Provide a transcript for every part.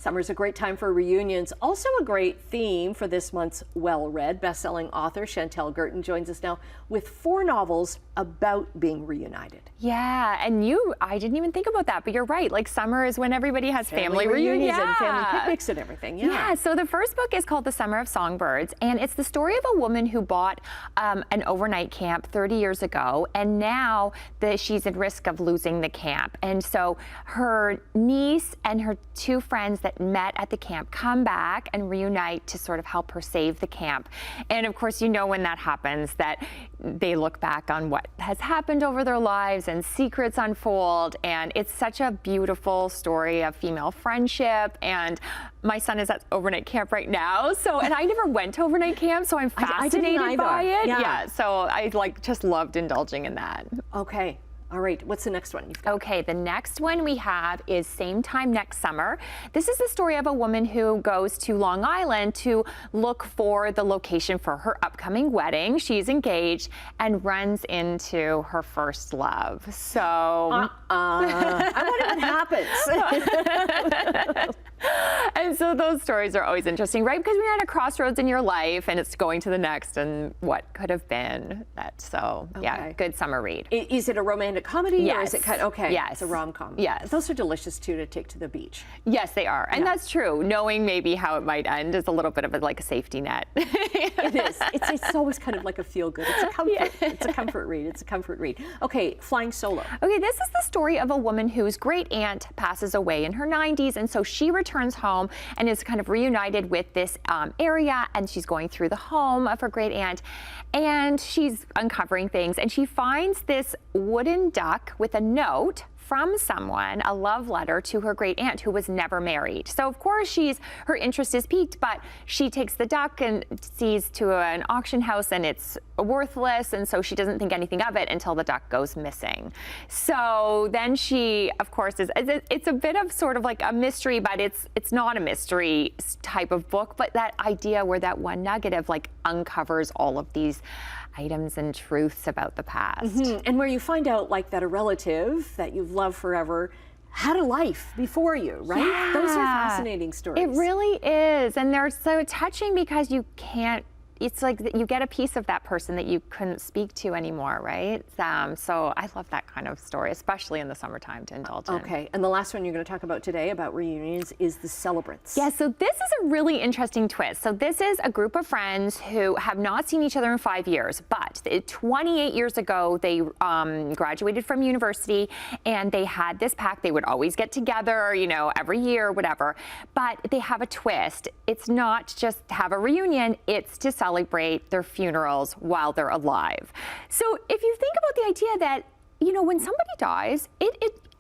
Summer's a great time for reunions. Also a great theme for this month's well-read. Best-selling author Chantel Guertin joins us now with 4 novels about being reunited. Yeah, and I didn't even think about that, but you're right. Like, summer is when everybody has family reunions and family picnics and everything. Yeah, so the first book is called The Summer of Songbirds, and it's the story of a woman who bought an overnight camp 30 years ago, and now she's at risk of losing the camp. And so her niece and her 2 friends that met at the camp come back and reunite to sort of help her save the camp. And of course, you know when that happens that they look back on what has happened over their lives and secrets unfold, and it's such a beautiful story of female friendship. And my son is at overnight camp right now, and I never went to overnight camp, so I'm fascinated by it. Yeah, so I just loved indulging in that. Okay. All right, what's the next one you've got? Okay, the next one we have is Same Time Next Summer. This is the story of a woman who goes to Long Island to look for the location for her upcoming wedding. She's engaged and runs into her first love. So... I wonder what happens. And so those stories are always interesting, right? Because you're at a crossroads in your life and it's going to the next and what could have been. Yeah, good summer read. Is it a romantic comedy? Yes. Or is it kind of, okay, yes. It's a rom-com. Yes. Those are delicious too to take to the beach. Yes, they are. And that's true. Knowing maybe how it might end is a little bit of a safety net. It is. It's always kind of like a feel-good. It's a comfort. Yeah. It's a comfort read. It's a comfort read. Okay, Flying Solo. Okay, this is the story of a woman whose great aunt passes away in her 90s, and so she returns home and is kind of reunited with this area, and she's going through the home of her great aunt, and she's uncovering things, and she finds this wooden duck with a note from someone, a love letter to her great aunt who was never married. So of course her interest is piqued, but she takes the duck and sees to an auction house and it's worthless, and so she doesn't think anything of it until the duck goes missing. So then she, of course, it's a bit of sort of like a mystery, but it's not a mystery type of book, but that idea where that one nugget of uncovers all of these items and truths about the past. Mm-hmm. And where you find out that a relative that you've loved forever had a life before you, right? Yeah. Those are fascinating stories. It really is. And they're so touching because you can't, it's like you get a piece of that person that you couldn't speak to anymore, right? So I love that kind of story, especially in the summertime to indulge in. Okay, and the last one you're going to talk about today about reunions is The Celebrants. Yeah, so this is a really interesting twist. So this is a group of friends who have not seen each other in 5 years, but 28 years ago, they graduated from university, and they had this pact. They would always get together, every year, whatever. But they have a twist. It's not just have a reunion, it's to celebrate their funerals while they're alive. So if you think about the idea that, when somebody dies,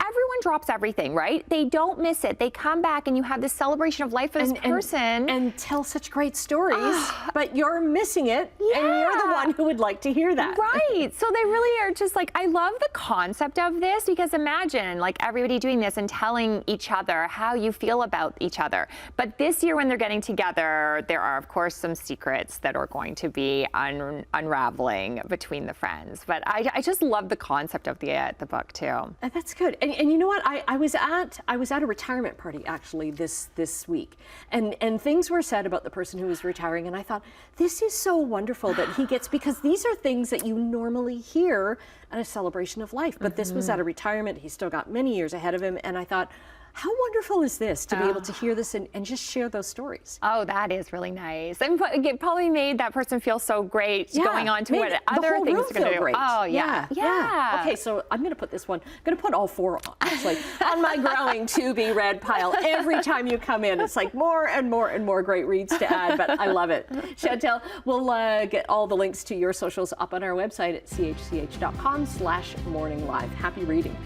everyone drops everything, right? They don't miss it. They come back and you have this celebration of life for this person. And tell such great stories, but you're missing it, yeah. And you're the one who would like to hear that. Right. So they really are just I love the concept of this, because imagine everybody doing this and telling each other how you feel about each other. But this year when they're getting together, there are of course some secrets that are going to be unraveling between the friends. But I just love the concept of the book too. That's good. And you know what? I was at a retirement party actually this week, and things were said about the person who was retiring, and I thought, this is so wonderful that he gets, because these are things that you normally hear at a celebration of life. But this was at a retirement. He's still got many years ahead of him, and I thought, how wonderful is this to be able to hear this and just share those stories? Oh, that is really nice. And it probably made that person feel so great going on to what other things are going to do. Great. Oh, yeah. Okay, so I'm going to put this one, I'm going to put all 4 actually on my growing to be read pile. Every time you come in, it's more and more and more great reads to add, but I love it. Chantel, we'll get all the links to your socials up on our website at chch.com/morninglive. Happy reading.